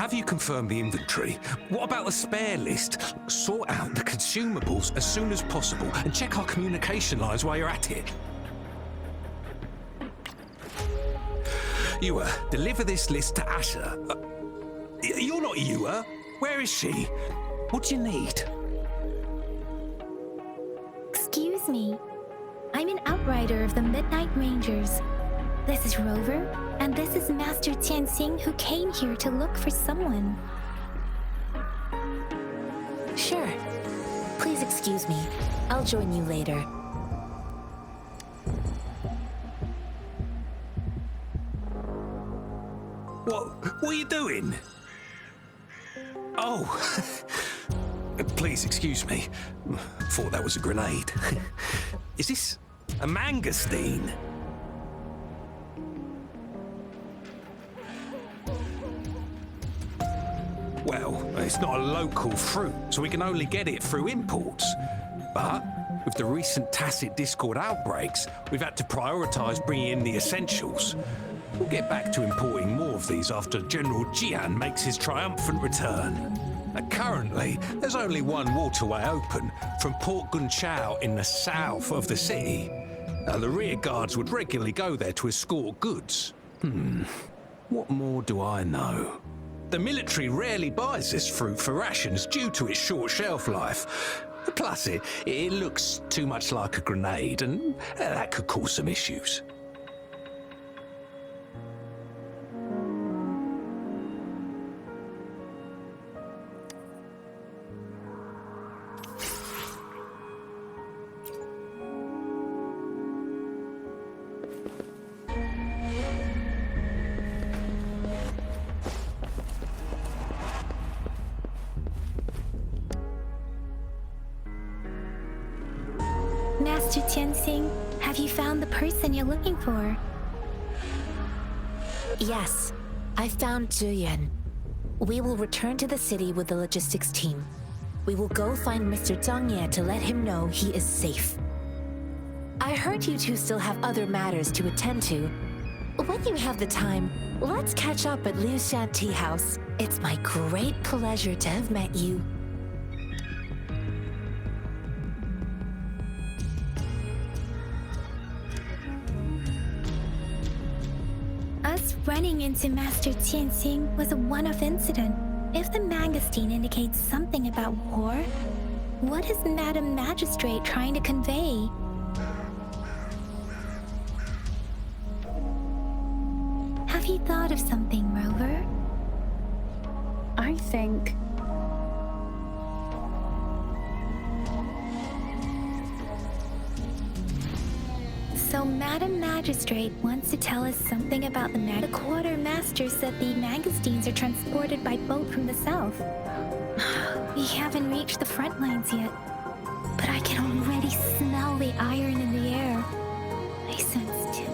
have you confirmed the inventory? What about the spare list? Sort out the consumables as soon as possible and check our communication lines while you're at it. Yua, deliver this list to Asha. You're not Yua. Where is she? What do you need? Excuse me. I'm an outrider of the Midnight Rangers. This is Rover, and this is Master Tianxing, who came here to look for someone. Sure. Please excuse me. I'll join you later. What are you doing? Oh, please excuse me. Thought that was a grenade. Is this a mangosteen? Well, it's not a local fruit, so we can only get it through imports. But with the recent tacit Discord outbreaks, we've had to prioritize bringing in the essentials. We'll get back to importing more of these after General Jian makes his triumphant return. Currently, there's only one waterway open from Port Gunchao in the south of the city. The rear guards would regularly go there to escort goods. What more do I know? The military rarely buys this fruit for rations due to its short shelf life. Plus, it looks too much like a grenade, and that could cause some issues. Master Tianxing, have you found the person you're looking for? Yes, I found Zhuyan. We will return to the city with the logistics team. We will go find Mr. Zhang Ye to let him know he is safe. I heard you two still have other matters to attend to. When you have the time, let's catch up at Liu Shan Tea House. It's my great pleasure to have met you. Us running into Master Tianxing was a one-off incident. If the mangosteen indicates something about war, what is Madam Magistrate trying to convey? Have you thought of something, Rover? I think... So Madam Magistrate wants to tell us something about the quartermaster said the mangosteens are transported by boat from the south. We haven't reached the front lines yet, but I can already smell the iron in the air. I sense it.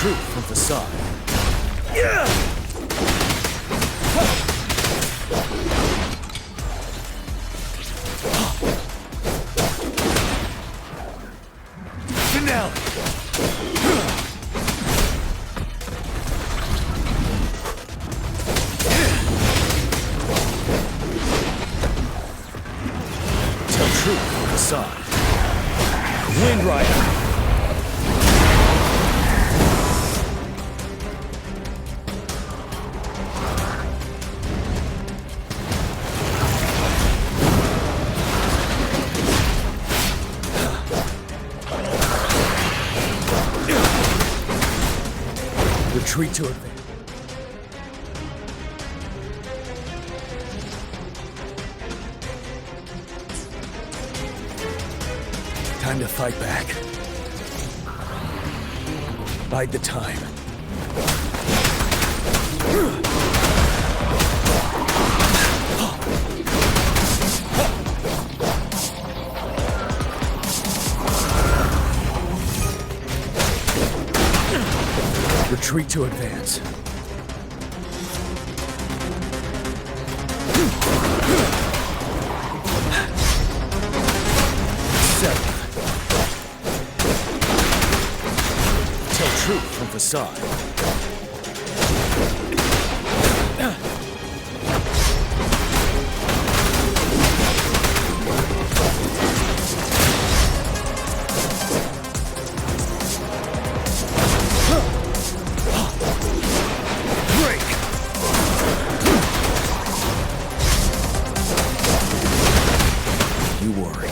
truth from facade. Finale! Tell truth from facade. Wind Rider! Retreat to advance. Time to fight back. Bide the time. Retreat to advance. Settle. Tell truth from facade. You worry.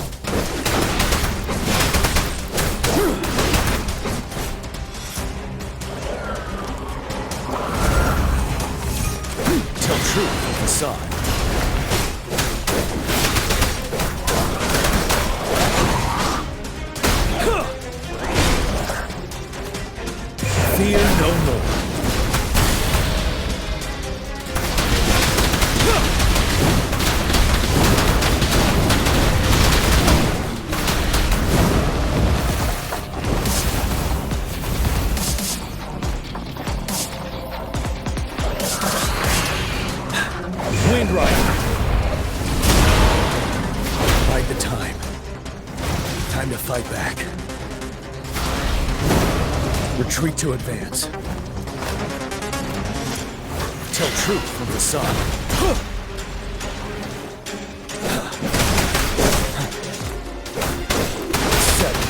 Tell truth from facade. Fear no more. Wind Rider! Bide the time. Time to fight back. Retreat to advance. Tell truth from facade. Settle.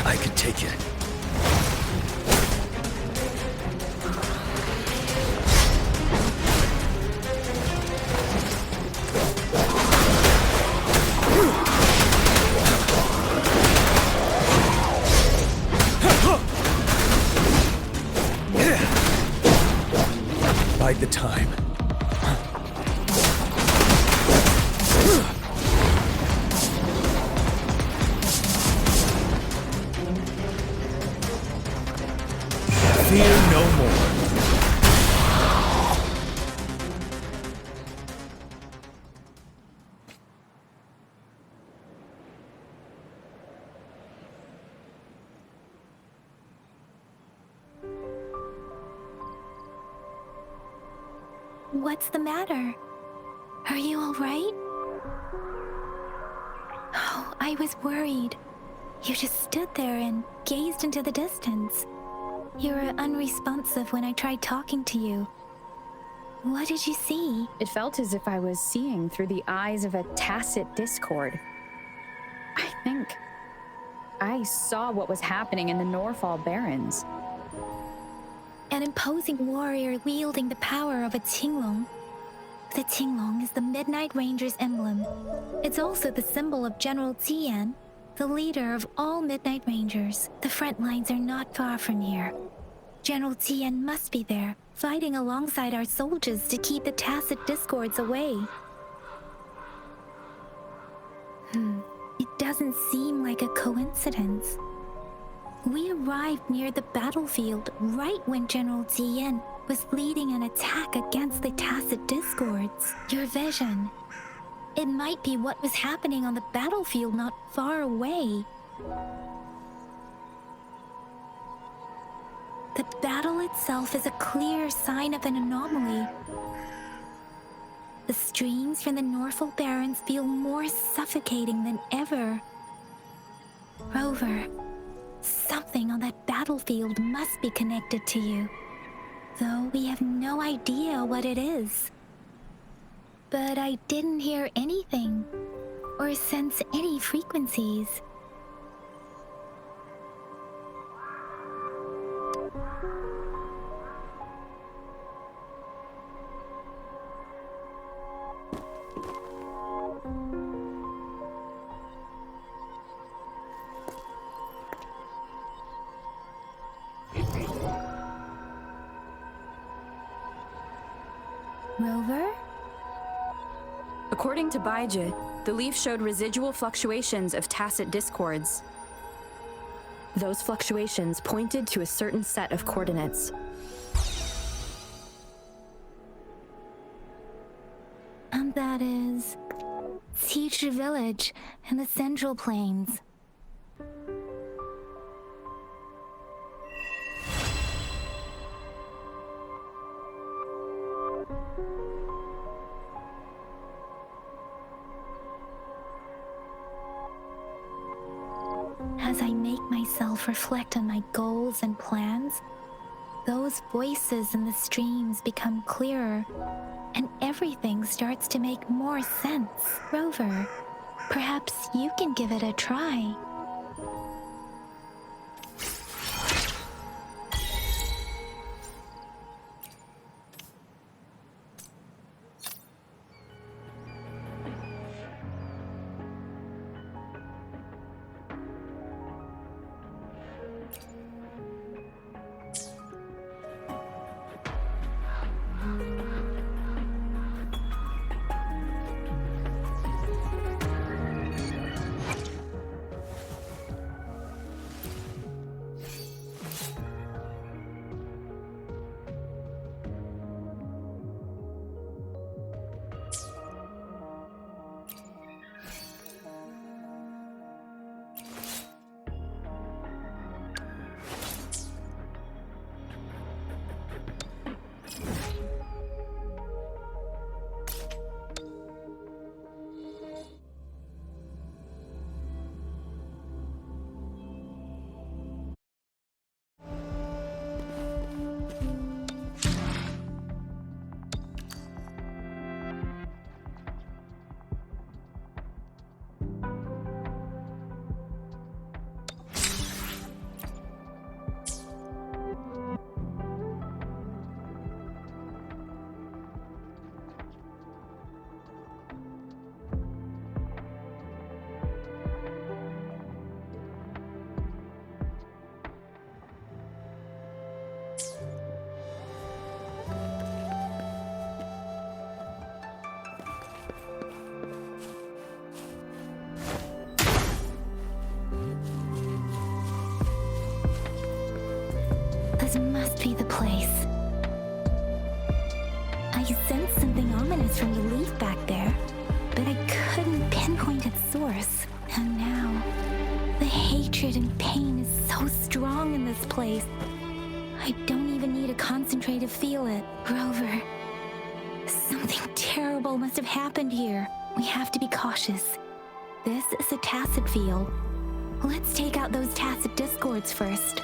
I could take it. Bide the time. Fear no more. What's the matter? Are you all right? Oh, I was worried. You just stood there and gazed into the distance. You were unresponsive when I tried talking to you. What did you see? It felt as if I was seeing through the eyes of a tacit discord. I think I saw what was happening in the Norfall Barrens. An imposing warrior wielding the power of a Tinglong. The Tinglong is the Midnight Ranger's emblem. It's also the symbol of General Tian, the leader of all Midnight Rangers. The front lines are not far from here. General Tien must be there, fighting alongside our soldiers to keep the tacit discords away. It doesn't seem like a coincidence. We arrived near the battlefield right when General Tien was leading an attack against the tacit discords. Your vision. It might be what was happening on the battlefield not far away. The battle itself is a clear sign of an anomaly. The streams from the Norfolk Barrens feel more suffocating than ever. Rover, something on that battlefield must be connected to you, though we have no idea what it is. But I didn't hear anything or sense any frequencies. Rover? According to Baiji, the leaf showed residual fluctuations of tacit discords. Those fluctuations pointed to a certain set of coordinates. And that is Teacher Village in the Central Plains. As I make myself reflect on my goals and plans, those voices in the streams become clearer, and everything starts to make more sense. Rover, perhaps you can give it a try. This must be the place. I sensed something ominous from the leaf back there, but I couldn't pinpoint its source. And now, the hatred and pain is so strong in this place. I don't even need to concentrate to feel it. Rover, something terrible must have happened here. We have to be cautious. This is a tacit field. Let's take out those tacit discords first.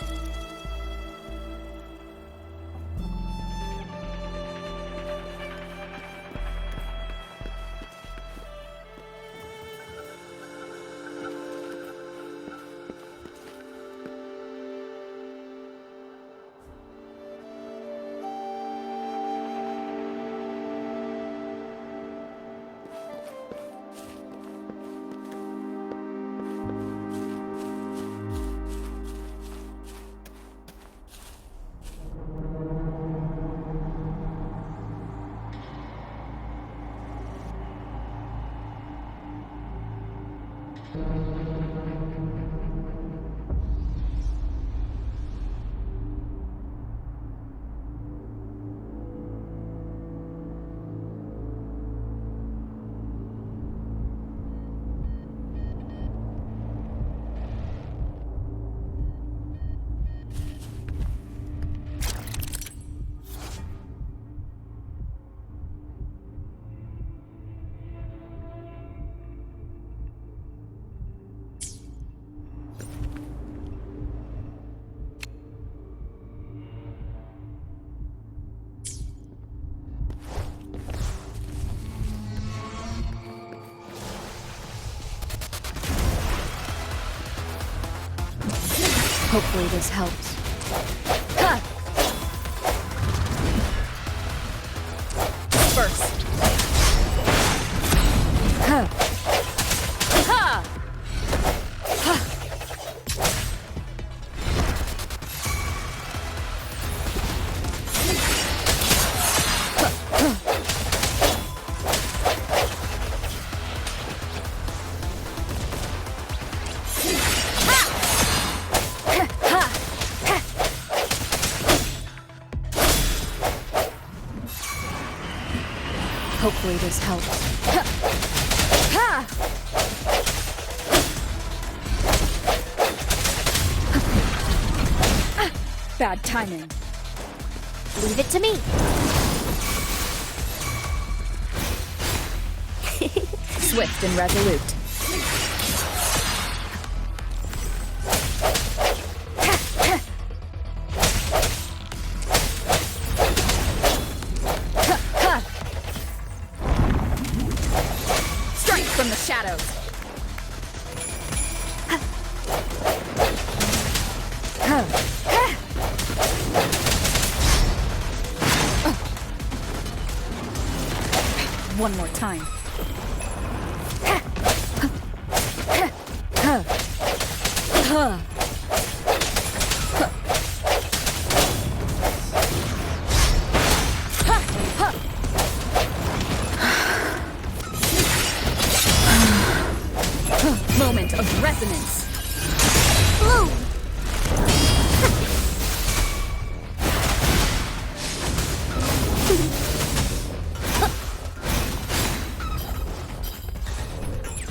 Hopefully this helps. Ha! First. Ha! Ha! Ha! Hopefully this helps. Ha! Ha! Bad timing. Leave it to me. Swift and resolute. Strike from the shadows. One more time. Moment of resonance. Boom!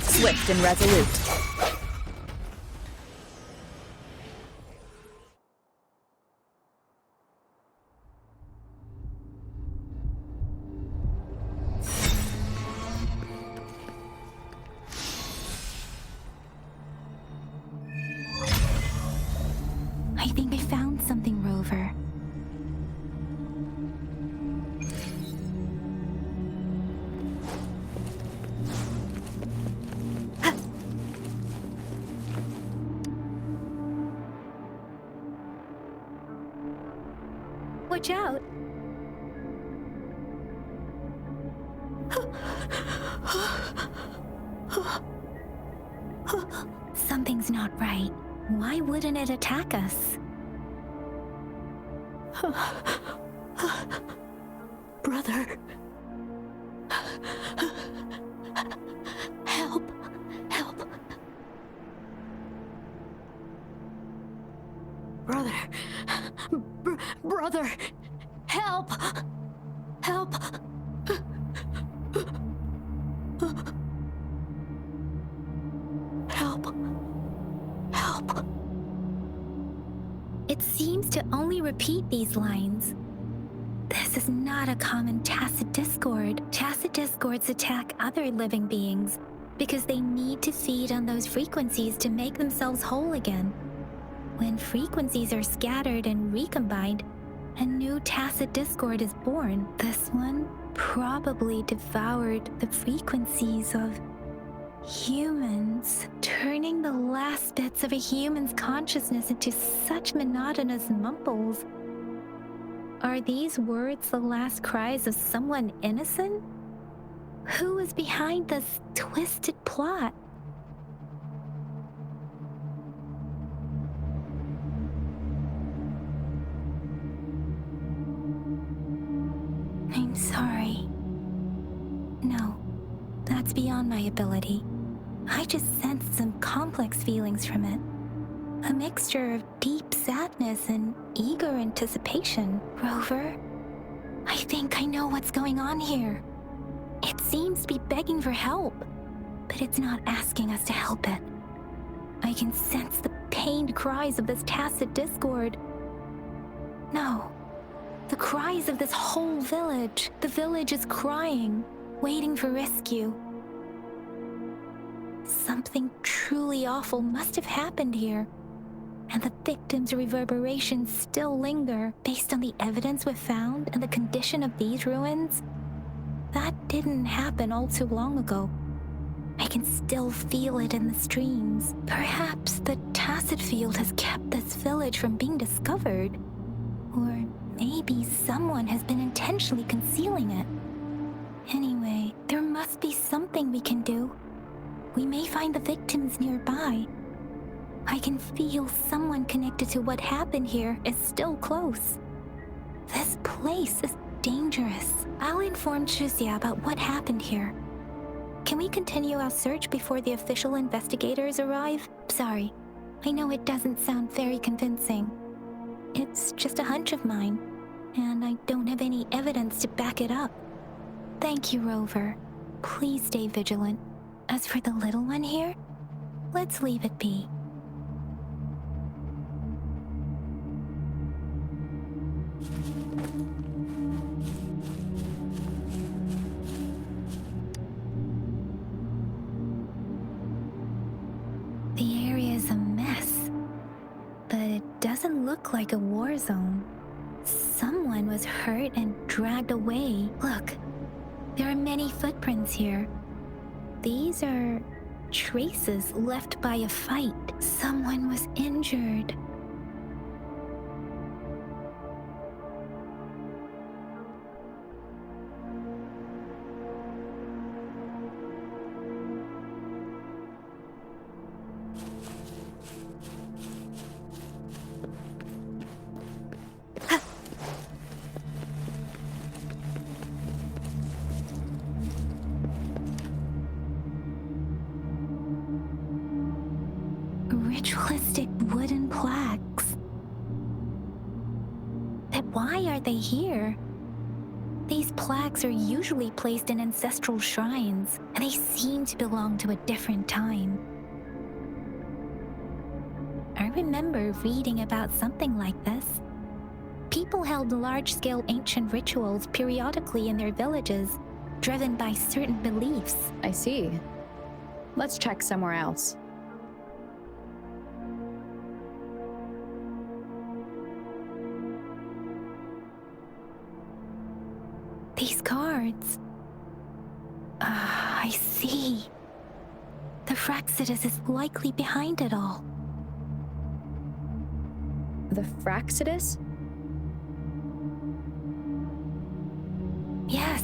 Swift and resolute. I think I found something, Rover. Watch out. Something's not right. Why wouldn't it attack us? Brother. Help. Help. Brother. Brother. Help. Help. Help. Help. It seems to only repeat these lines. This is not a common tacit discord. Tacit discords attack other living beings because they need to feed on those frequencies to make themselves whole again. When frequencies are scattered and recombined, a new tacit discord is born. This one probably devoured the frequencies of humans, turning the last bits of a human's consciousness into such monotonous mumbles. Are these words the last cries of someone innocent? Who is behind this twisted plot? I'm sorry. No, that's beyond my ability. I just sensed some complex feelings from it. A mixture of deep sadness and eager anticipation. Rover, I think I know what's going on here. It seems to be begging for help, but it's not asking us to help it. I can sense the pained cries of this tacit discord. No, the cries of this whole village. The village is crying, waiting for rescue. Something truly awful must have happened here, and the victims' reverberations still linger. Based on the evidence we've found and the condition of these ruins, that didn't happen all too long ago. I can still feel it in the streams. Perhaps the tacit field has kept this village from being discovered. Or maybe someone has been intentionally concealing it. Anyway, there must be something we can do. We may find the victims nearby. I can feel someone connected to what happened here is still close. This place is dangerous. I'll inform Shuzia about what happened here. Can we continue our search before the official investigators arrive? Sorry, I know it doesn't sound very convincing. It's just a hunch of mine, and I don't have any evidence to back it up. Thank you, Rover. Please stay vigilant. As for the little one here, let's leave it be. The area is a mess, but it doesn't look like a war zone. Someone was hurt and dragged away. Look, there are many footprints here. These are traces left by a fight. Someone was injured. Ritualistic wooden plaques. But why are they here? These plaques are usually placed in ancestral shrines, and they seem to belong to a different time. I remember reading about something like this. People held large-scale ancient rituals periodically in their villages, driven by certain beliefs. I see. Let's check somewhere else. These cards. I see. The Fraxidus is likely behind it all. The Fraxidus? Yes.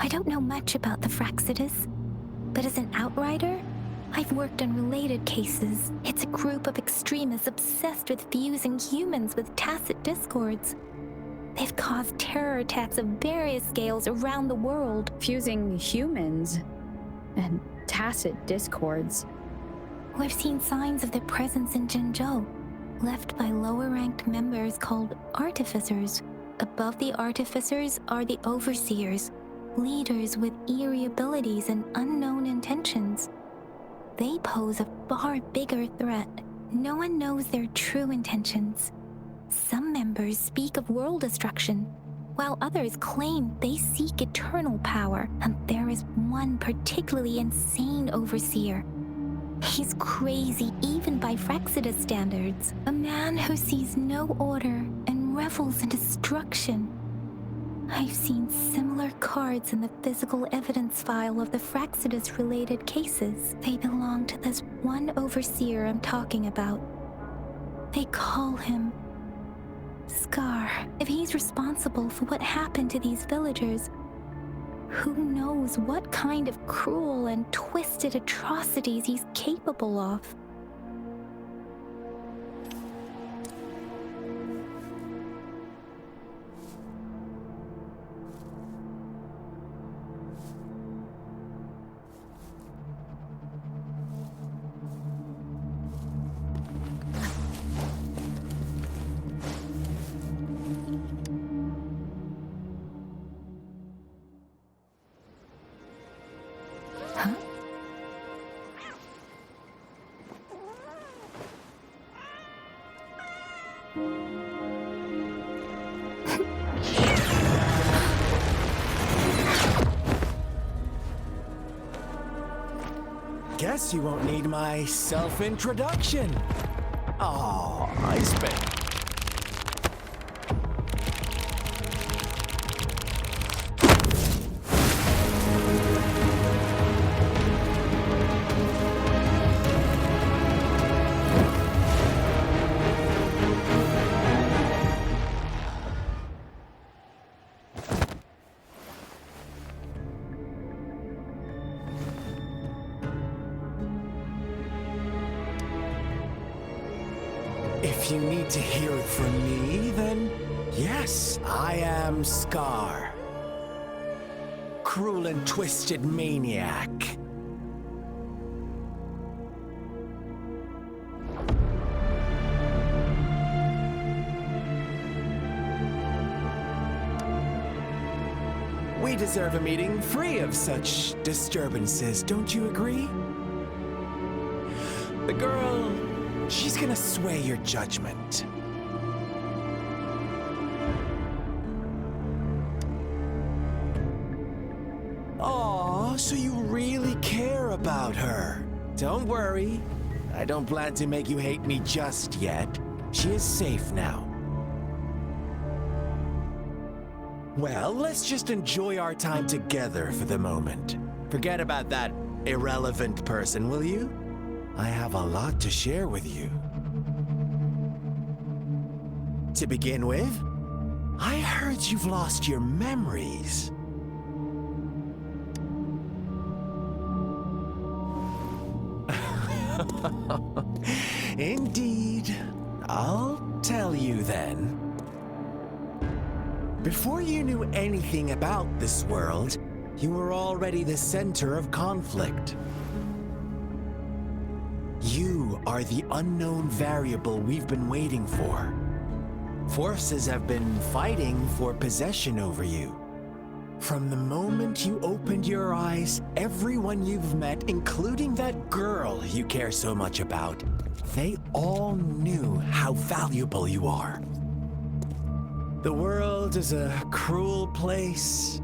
I don't know much about the Fraxidus, but as an outrider, I've worked on related cases. It's a group of extremists obsessed with fusing humans with tacit discords. They've caused terror attacks of various scales around the world. Fusing humans and tacit discords. We've seen signs of their presence in Jinzhou, left by lower-ranked members called artificers. Above the artificers are the overseers, leaders with eerie abilities and unknown intentions. They pose a far bigger threat. No one knows their true intentions. Some members speak of world destruction, while others claim they seek eternal power, and there is one particularly insane overseer. He's crazy even by Fraxidus standards, a man who sees no order and revels in destruction. I've seen similar cards in the physical evidence file of the Fraxidus-related cases. They belong to this one overseer I'm talking about. They call him Scar. If he's responsible for what happened to these villagers, who knows what kind of cruel and twisted atrocities he's capable of. Guess you won't need my self-introduction. Oh, I spent... If you need to hear it from me, then yes, I am Scar. Cruel and twisted maniac. We deserve a meeting free of such disturbances, don't you agree? The girl... she's gonna sway your judgment. Aw, so you really care about her. Don't worry. I don't plan to make you hate me just yet. She is safe now. Well, let's just enjoy our time together for the moment. Forget about that irrelevant person, will you? I have a lot to share with you. To begin with, I heard you've lost your memories. Indeed. I'll tell you then. Before you knew anything about this world, you were already the center of conflict. You are the unknown variable we've been waiting for. Forces have been fighting for possession over you. From the moment you opened your eyes, everyone you've met, including that girl you care so much about, they all knew how valuable you are. The world is a cruel place.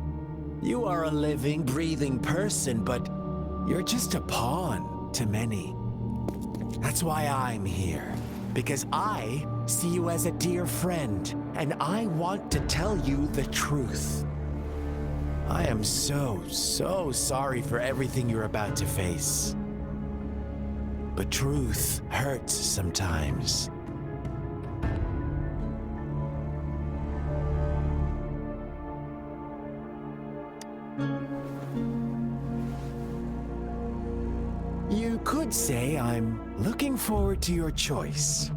You are a living, breathing person, but you're just a pawn to many. That's why I'm here, because I see you as a dear friend, and I want to tell you the truth. I am so sorry for everything you're about to face. But truth hurts sometimes. You could say I'm looking forward to your choice.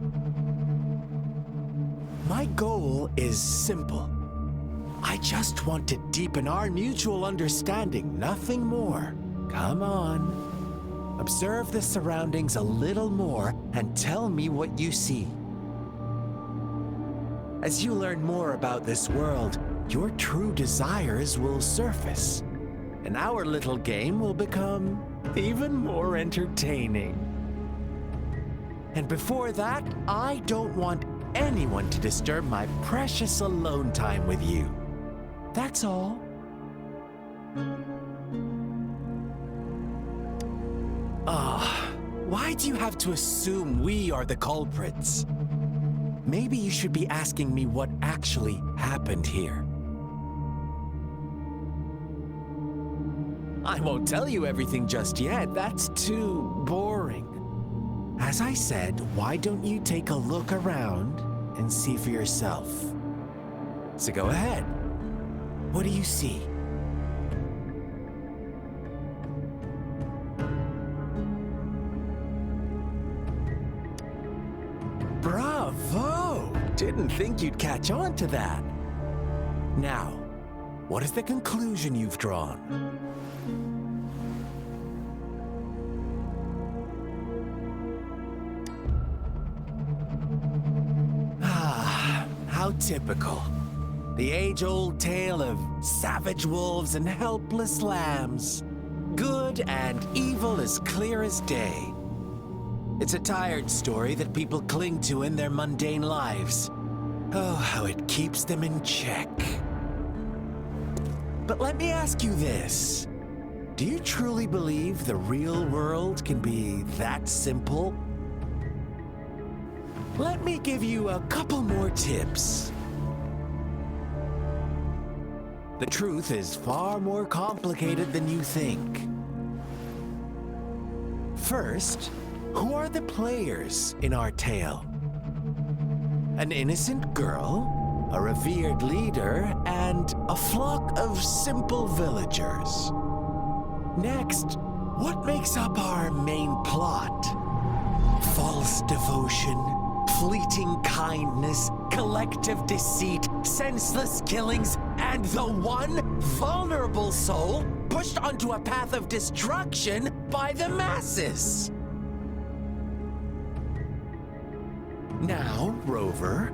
My goal is simple. I just want to deepen our mutual understanding, nothing more. Come on. Observe the surroundings a little more and tell me what you see. As you learn more about this world, your true desires will surface, and our little game will become even more entertaining. And before that, I don't want anyone to disturb my precious alone time with you. That's all. Why do you have to assume we are the culprits? Maybe you should be asking me what actually happened here. I won't tell you everything just yet. That's too boring. As I said, why don't you take a look around and see for yourself? So go ahead. What do you see? Bravo! Didn't think you'd catch on to that. Now, what is the conclusion you've drawn? How typical. The age-old tale of savage wolves and helpless lambs. Good and evil as clear as day. It's a tired story that people cling to in their mundane lives. Oh, how it keeps them in check. But let me ask you this. Do you truly believe the real world can be that simple? Let me give you a couple more tips. The truth is far more complicated than you think. First, who are the players in our tale? An innocent girl, a revered leader, and a flock of simple villagers. Next, what makes up our main plot? False devotion, fleeting kindness, collective deceit, senseless killings, and the one vulnerable soul pushed onto a path of destruction by the masses. Now, Rover,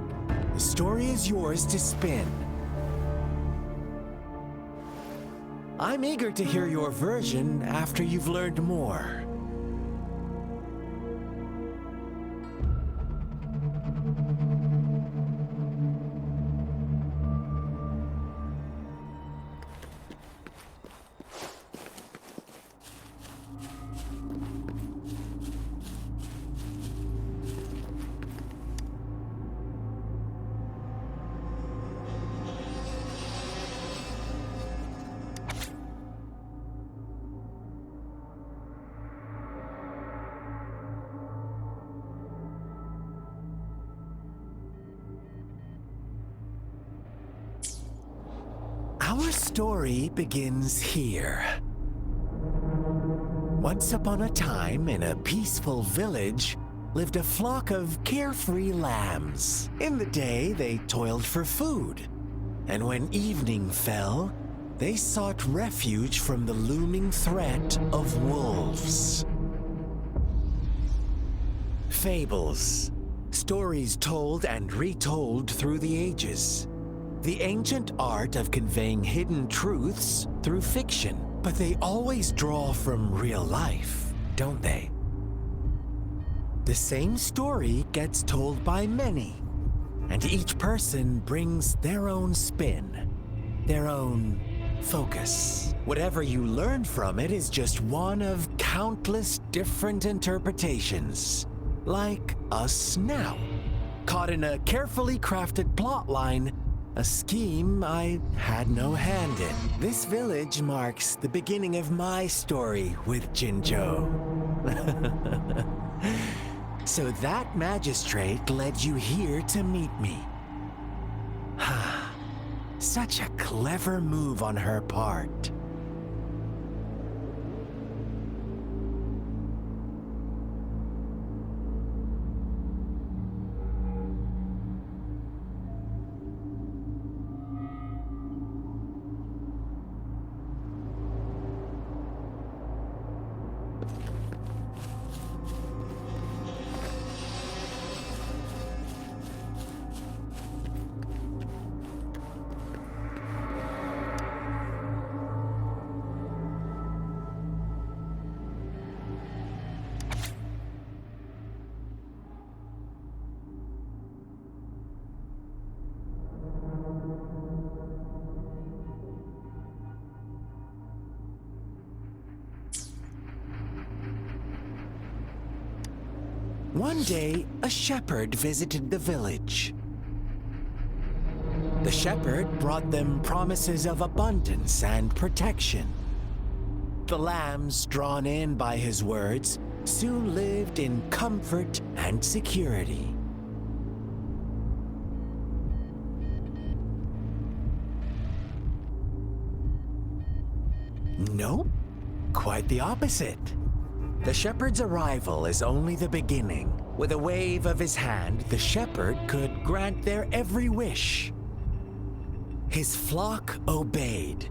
the story is yours to spin. I'm eager to hear your version after you've learned more. Our story begins here. Once upon a time, in a peaceful village, lived a flock of carefree lambs. In the day, they toiled for food, and when evening fell, they sought refuge from the looming threat of wolves. Fables, stories told and retold through the ages. The ancient art of conveying hidden truths through fiction, but they always draw from real life, don't they? The same story gets told by many, and each person brings their own spin, their own focus. Whatever you learn from it is just one of countless different interpretations, like us now, caught in a carefully crafted plotline. A scheme I had no hand in. This village marks the beginning of my story with Jinzhou. So that magistrate led you here to meet me. Such a clever move on her part. One day, a shepherd visited the village. The shepherd brought them promises of abundance and protection. The lambs, drawn in by his words, soon lived in comfort and security. Nope, quite the opposite. The shepherd's arrival is only the beginning. With a wave of his hand, the shepherd could grant their every wish. His flock obeyed,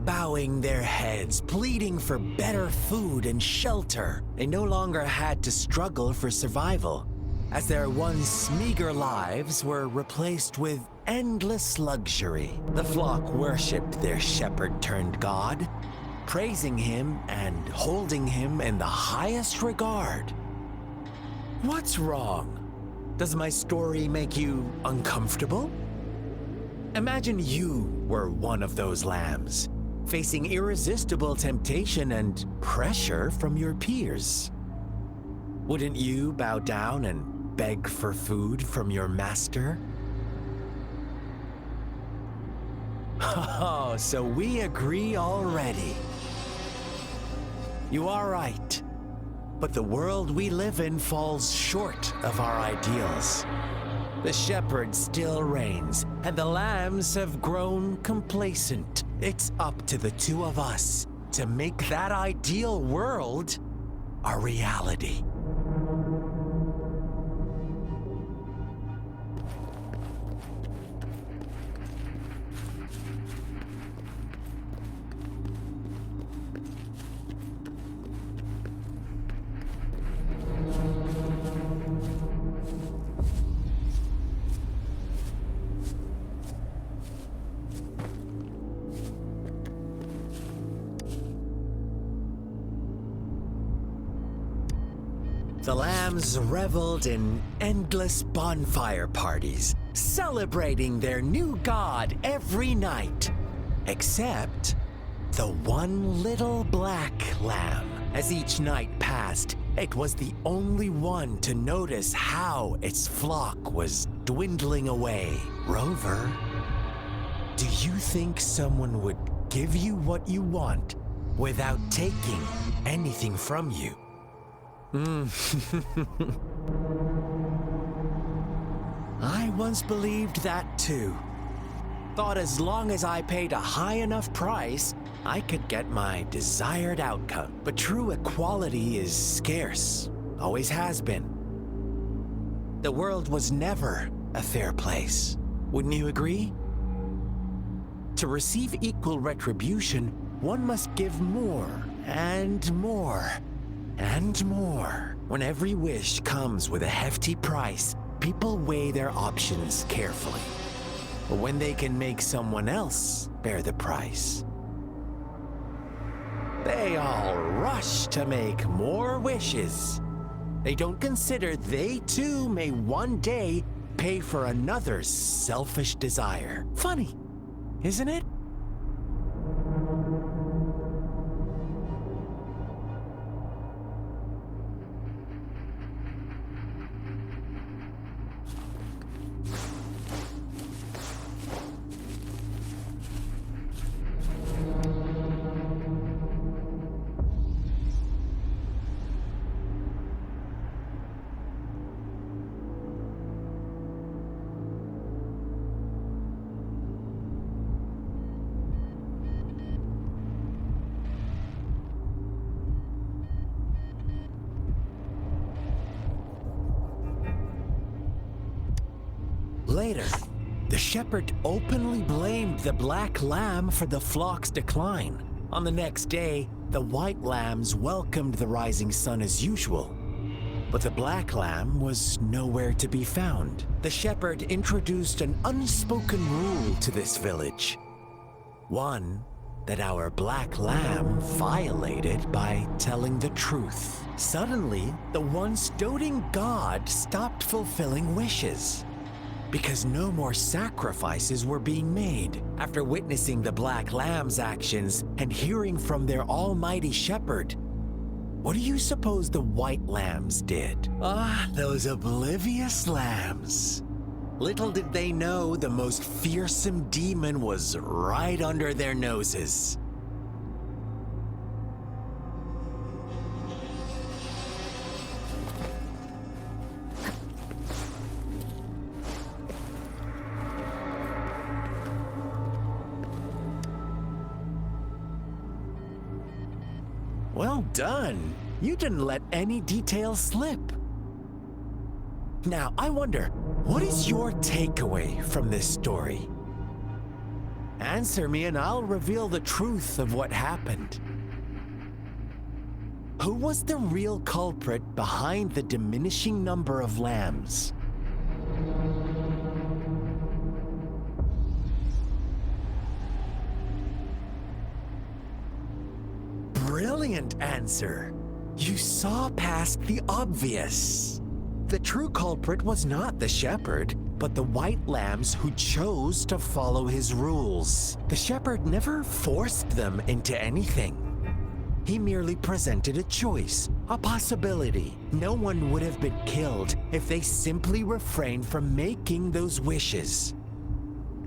bowing their heads, pleading for better food and shelter. They no longer had to struggle for survival, as their once meager lives were replaced with endless luxury. The flock worshipped their shepherd-turned-god, praising him and holding him in the highest regard. What's wrong? Does my story make you uncomfortable? Imagine you were one of those lambs, facing irresistible temptation and pressure from your peers. Wouldn't you bow down and beg for food from your master? Oh, so we agree already. You are right. But the world we live in falls short of our ideals. The shepherd still reigns, and the lambs have grown complacent. It's up to the two of us to make that ideal world a reality. The lambs reveled in endless bonfire parties, celebrating their new god every night. Except the one little black lamb. As each night passed, it was the only one to notice how its flock was dwindling away. Rover, do you think someone would give you what you want without taking anything from you? I once believed that too. Thought as long as I paid a high enough price, I could get my desired outcome. But true equality is scarce, always has been. The world was never a fair place. Wouldn't you agree? To receive equal retribution, one must give more and more. And more. When every wish comes with a hefty price, people weigh their options carefully. But when they can make someone else bear the price, they all rush to make more wishes. They don't consider they too may one day pay for another's selfish desire. Funny, isn't it? Later, the shepherd openly blamed the black lamb for the flock's decline. On the next day, the white lambs welcomed the rising sun as usual. But the black lamb was nowhere to be found. The shepherd introduced an unspoken rule to this village. One that our black lamb violated by telling the truth. Suddenly, the once doting god stopped fulfilling wishes, because no more sacrifices were being made. After witnessing the black lamb's actions and hearing from their almighty shepherd, what do you suppose the white lambs did? Ah, those oblivious lambs. Little did they know the most fearsome demon was right under their noses. Well done. You didn't let any details slip. Now, I wonder, what is your takeaway from this story? Answer me and I'll reveal the truth of what happened. Who was the real culprit behind the diminishing number of lambs? Brilliant answer. You saw past the obvious. The true culprit was not the shepherd. but the white lambs who chose to follow his rules. The shepherd never forced them into anything. He merely presented a choice, a possibility. No one would have been killed if they simply refrained from making those wishes.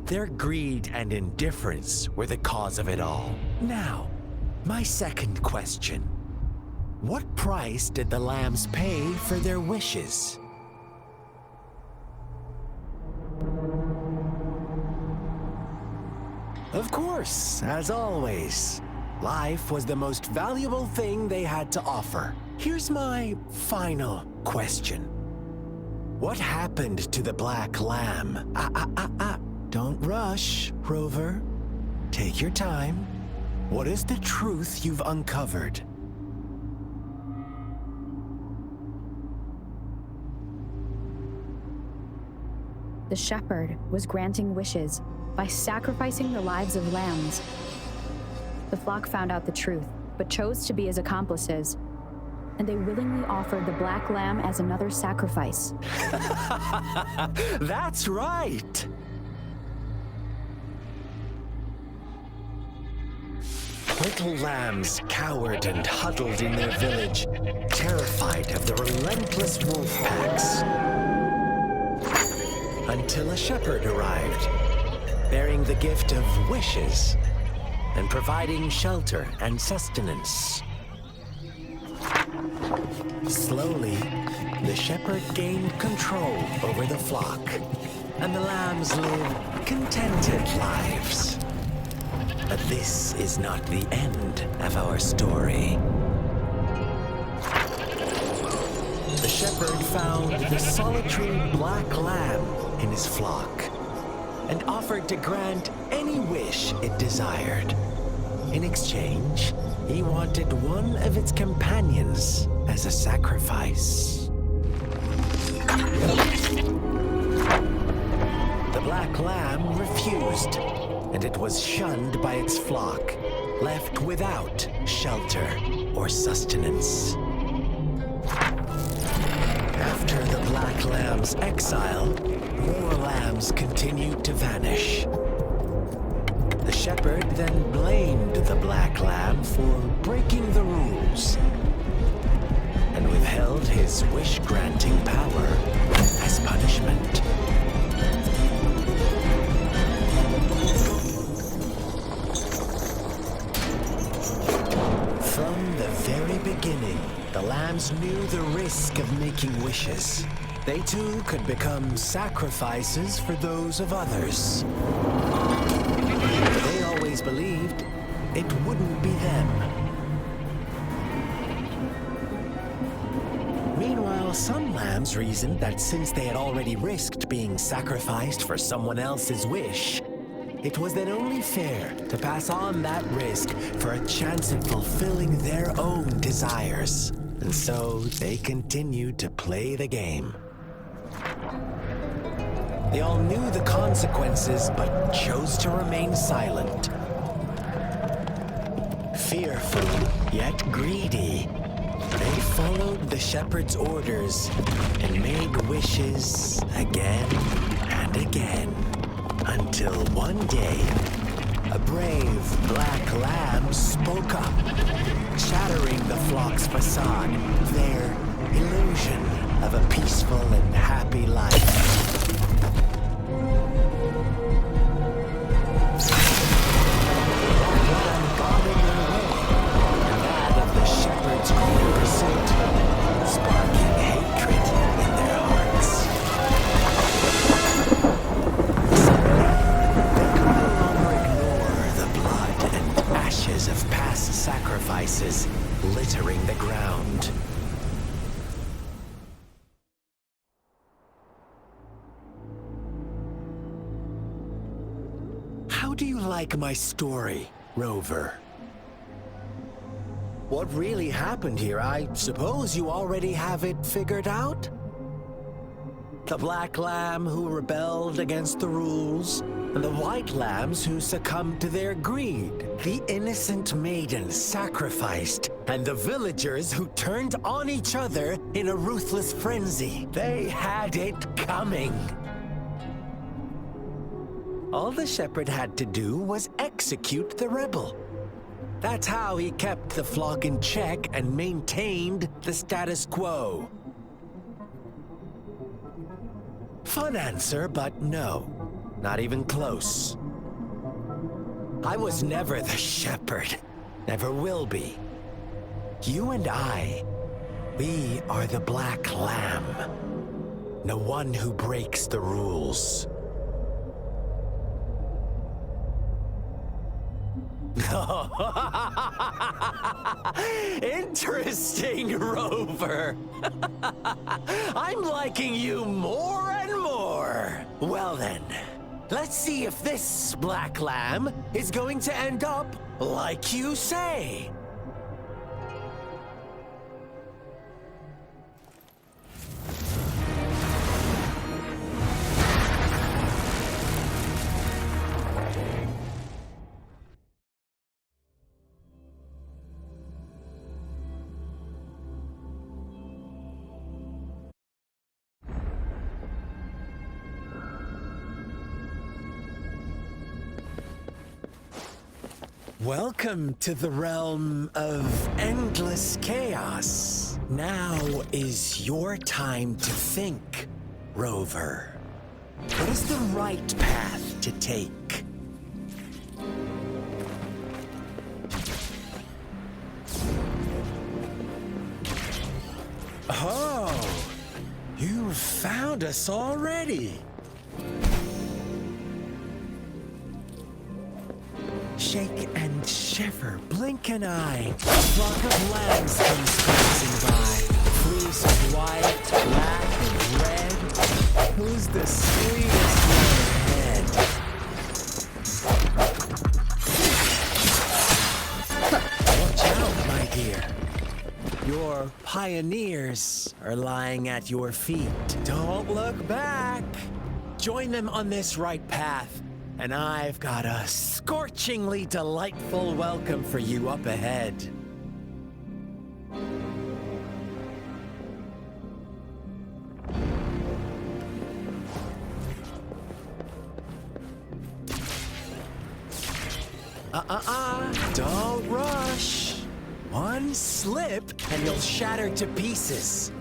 Their greed and indifference were the cause of it all. Now, my second question. What price did the lambs pay for their wishes? Of course, as always, life was the most valuable thing they had to offer. Here's my final question. What happened to the black lamb? Don't rush, Rover. Take your time. What is the truth you've uncovered? The shepherd was granting wishes by sacrificing the lives of lambs. The flock found out the truth, but chose to be his accomplices, and they willingly offered the black lamb as another sacrifice. That's right! Little lambs cowered and huddled in their village, terrified of the relentless wolf packs. Until a shepherd arrived, bearing the gift of wishes and providing shelter and sustenance. Slowly, the shepherd gained control over the flock, and the lambs lived contented lives. But this is not the end of our story. The shepherd found the solitary black lamb in his flock and offered to grant any wish it desired. In exchange, he wanted one of its companions as a sacrifice. The black lamb refused, and it was shunned by its flock, left without shelter or sustenance. After the black lamb's exile, more lambs continued to vanish. The shepherd then blamed the black lamb for breaking the rules and withheld his wish-granting power as punishment. From the very beginning, the lambs knew the risk of making wishes. They too could become sacrifices for those of others. They always believed it wouldn't be them. Meanwhile, some lambs reasoned that since they had already risked being sacrificed for someone else's wish, it was then only fair to pass on that risk for a chance at fulfilling their own desires. And so they continued to play the game. They all knew the consequences, but chose to remain silent. Fearful, yet greedy, they followed the shepherd's orders and made wishes again and again. Until one day, a brave black lamb spoke up, shattering the flock's facade, their illusion of a peaceful and happy life. Of past sacrifices littering the ground. How do you like my story, Rover? What really happened here? I suppose you already have it figured out? The black lamb who rebelled against the rules, and the white lambs who succumbed to their greed. The innocent maiden sacrificed, and the villagers who turned on each other in a ruthless frenzy. They had it coming. All the shepherd had to do was execute the rebel. That's how he kept the flock in check and maintained the status quo. Fun answer, but no. Not even close. I was never the shepherd. Never will be. You and I, we are the black lamb. The one who breaks the rules. Interesting, Rover. I'm liking you more and more. Well then, let's see if this black lamb is going to end up like you say. Welcome to the realm of endless chaos. Now is your time to think, Rover. What is the right path to take? Oh, you found us already. Shake and shiver, blink an eye. A flock of lambs comes passing by. Fleece of white, black, and red. Who's the sweetest one ahead? Watch out, my dear. Your pioneers are lying at your feet. Don't look back. Join them on this right path. And I've got a scorchingly delightful welcome for you up ahead. Don't rush. One slip and you'll shatter to pieces.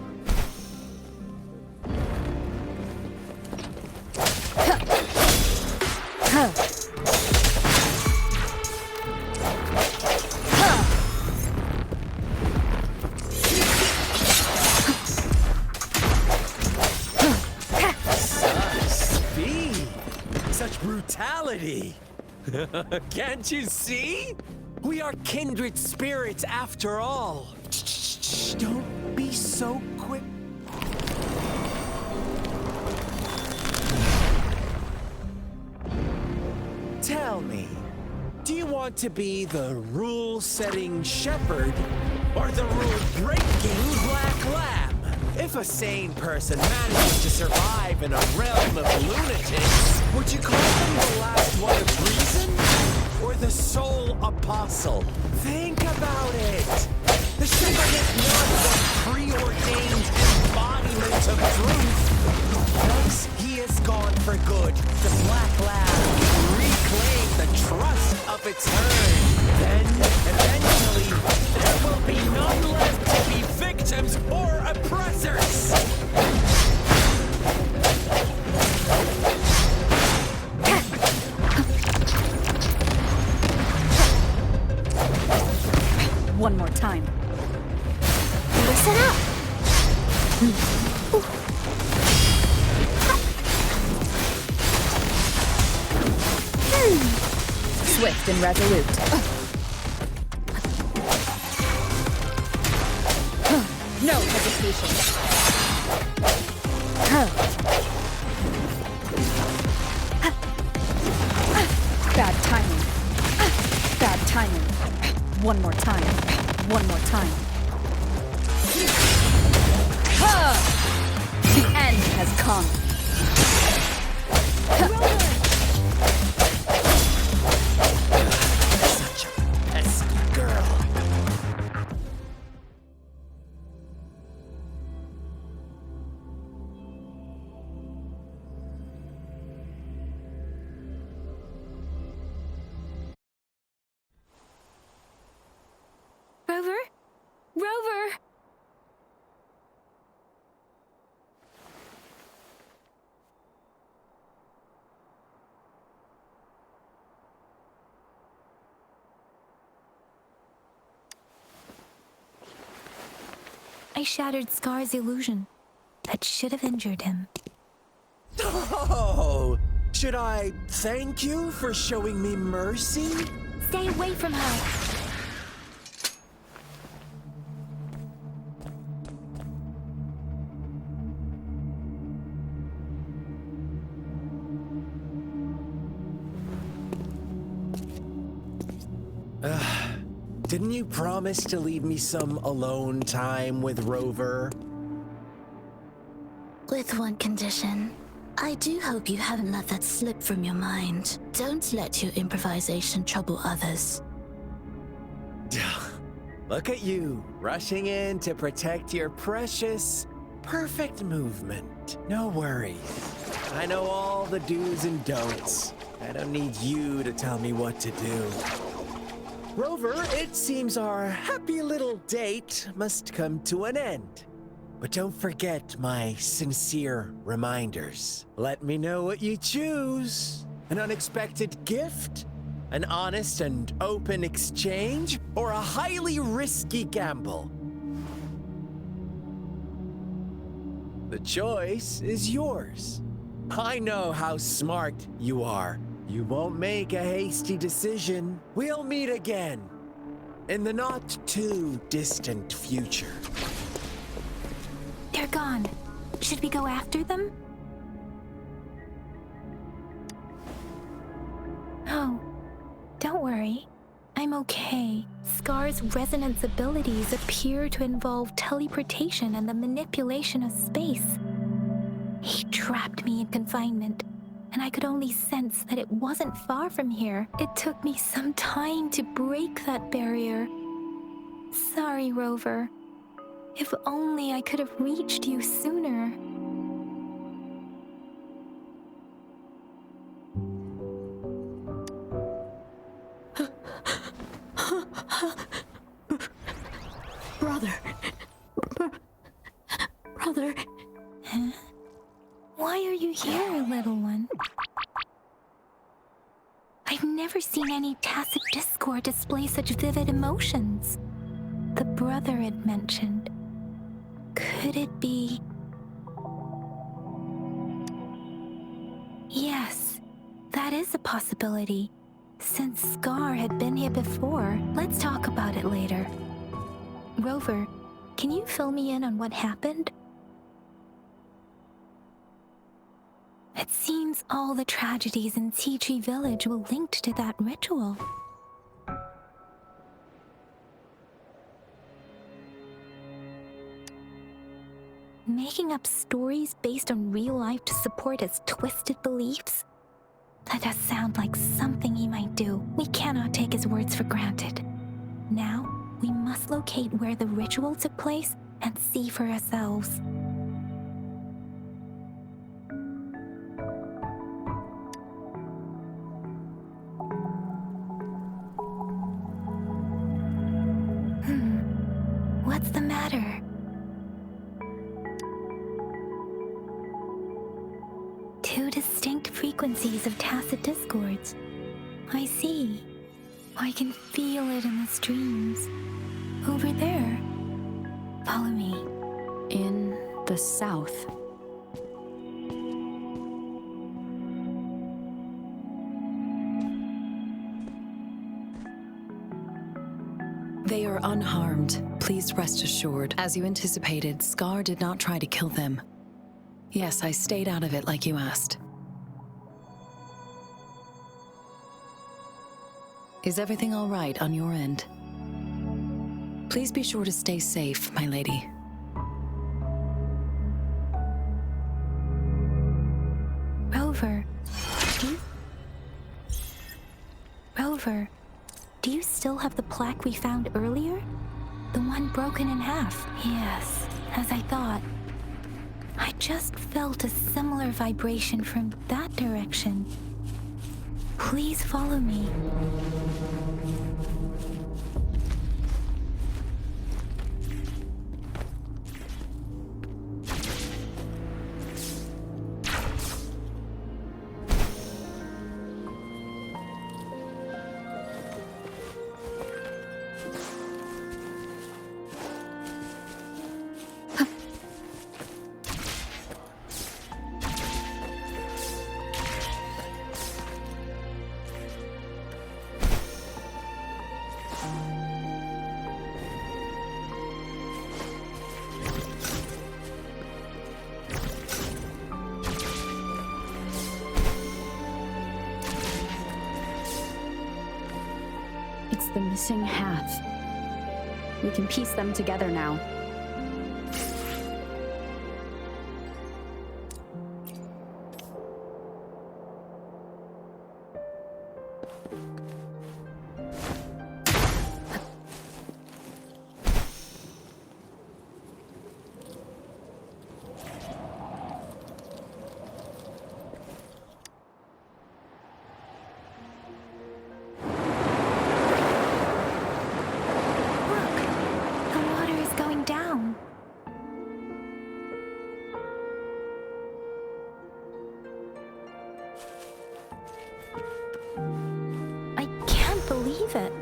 Such brutality! Can't you see? We are kindred spirits after all. Shh, don't be so quick. Tell me, do you want to be the rule-setting shepherd or the rule-breaking black lamb? If a sane person manages to survive in a realm of lunatics, would you call them the last one of reason? Or the sole apostle? Think about it! The shepherd is not the preordained embodiment of truth. Once he is gone for good, the black lamb will reclaim the trust of its herd. Then, eventually, there will be none left to be victims or oppressors! One more time. Listen up! Swift and resolute. No hesitation. Bad timing. Bad timing. One more time. One more time. The end has come. Such a pesky girl. Rover? Rover! I shattered Scar's illusion. That should have injured him. Oh! Should I thank you for showing me mercy? Stay away from her! Didn't you promise to leave me some alone time with Rover? With one condition. I do hope you haven't let that slip from your mind. Don't let your improvisation trouble others. Look at you, rushing in to protect your precious, perfect movement. No worries. I know all the do's and don'ts. I don't need you to tell me what to do. Rover, it seems our happy little date must come to an end. But don't forget my sincere reminders. Let me know what you choose. An unexpected gift? An honest and open exchange? Or a highly risky gamble? The choice is yours. I know how smart you are. You won't make a hasty decision. We'll meet again in the not too distant future. They're gone. Should we go after them? Oh, don't worry. I'm okay. Scar's resonance abilities appear to involve teleportation and the manipulation of space. He trapped me in confinement, and I could only sense that it wasn't far from here. It took me some time to break that barrier. Sorry, Rover. If only I could have reached you sooner. Brother. Huh? Why are you here, little one? I've never seen any tacit discord display such vivid emotions. The brother had mentioned. Could it be... Yes, that is a possibility. Since Scar had been here before, let's talk about it later. Rover, can you fill me in on what happened? It seems all the tragedies in Tea Tree Village were linked to that ritual. Making up stories based on real life to support his twisted beliefs? That does sound like something he might do. We cannot take his words for granted. Now, we must locate where the ritual took place and see for ourselves. What's the matter? Two distinct frequencies of tacit discords. I see. I can feel it in the streams. Over there. Follow me. In the south. They are unharmed. Please rest assured. As you anticipated, Scar did not try to kill them. Yes, I stayed out of it like you asked. Is everything all right on your end? Please be sure to stay safe, my lady. Rover. Rover, do you still have the plaque we found earlier? The one broken in half. Yes, as I thought. I just felt a similar vibration from that direction. Please follow me. the missing half. We can piece them together now. The water is going down. I can't believe it.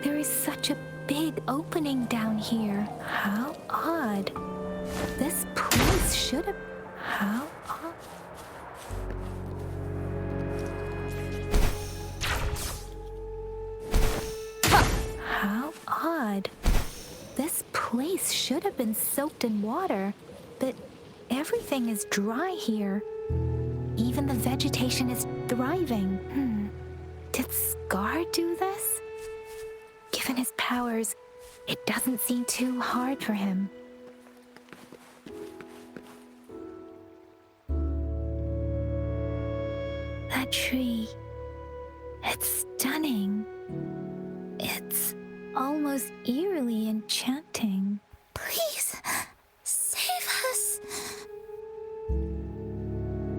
There is such a big opening down here. How odd. This place should have... How odd. How odd. This place should have been soaked in water, but everything is dry here. Even the vegetation is thriving. Did Scar do this? Given his powers, it doesn't seem too hard for him. That tree. It's stunning. It's almost eerily enchanting. Please, save us.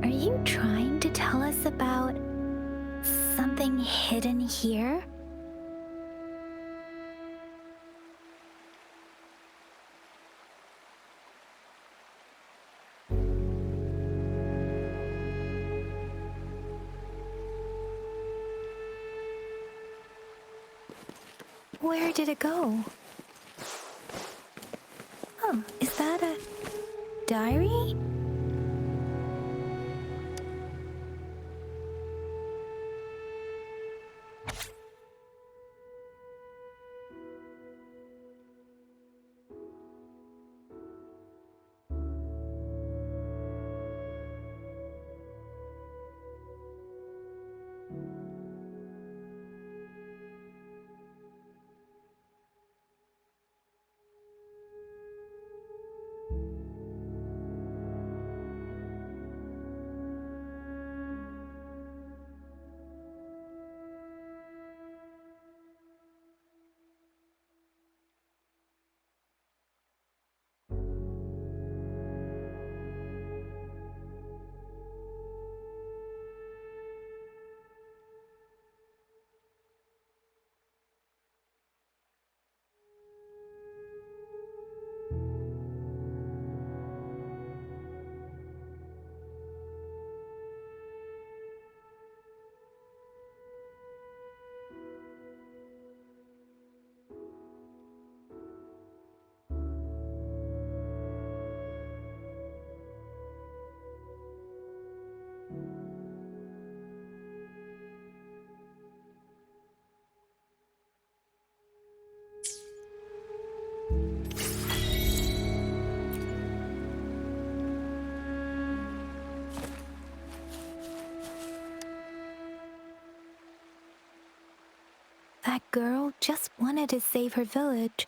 Are you trying to tell us about something hidden here? Where did it go? Oh, is that a diary? That girl just wanted to save her village.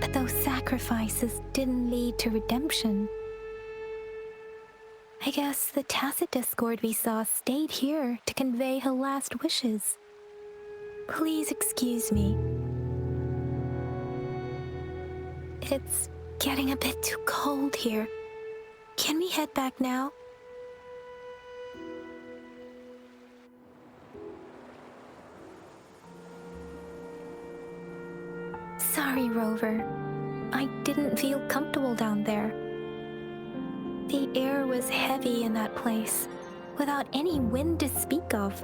But those sacrifices didn't lead to redemption. I guess the tacit discord we saw stayed here to convey her last wishes. Please excuse me. It's getting a bit too cold here. Can we head back now? Sorry, Rover. I didn't feel comfortable down there. The air was heavy in that place, without any wind to speak of.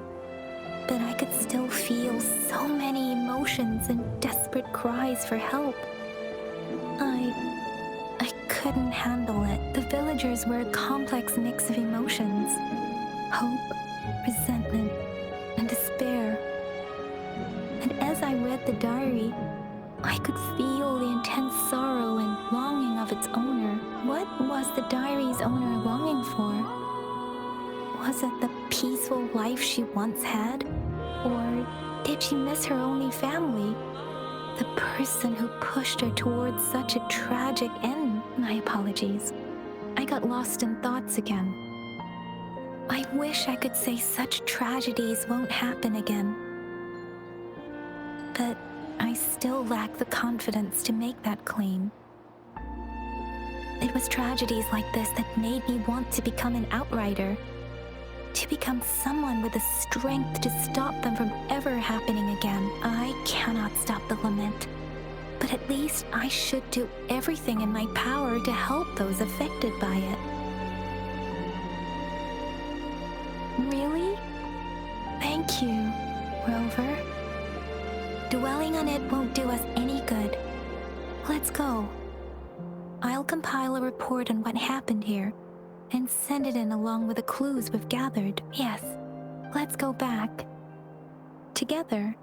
But I could still feel so many emotions and desperate cries for help. I couldn't handle it. The villagers were a complex mix of emotions. Hope, resentment, and despair. And as I read the diary, I could feel the intense sorrow and longing of its owner. What was the diary's owner longing for? Was it the peaceful life she once had? Or did she miss her only family? The person who pushed her towards such a tragic end. My apologies. I got lost in thoughts again. I wish I could say such tragedies won't happen again. But I still lack the confidence to make that claim. It was tragedies like this that made me want to become an outrider. To become someone with the strength to stop them from ever happening again. I cannot stop the lament, but at least I should do everything in my power to help those affected by it. Really? Thank you, Rover. Dwelling on it won't do us any good. Let's go. I'll compile a report on what happened here and send it in along with the clues we've gathered. Yes, let's go back. Together.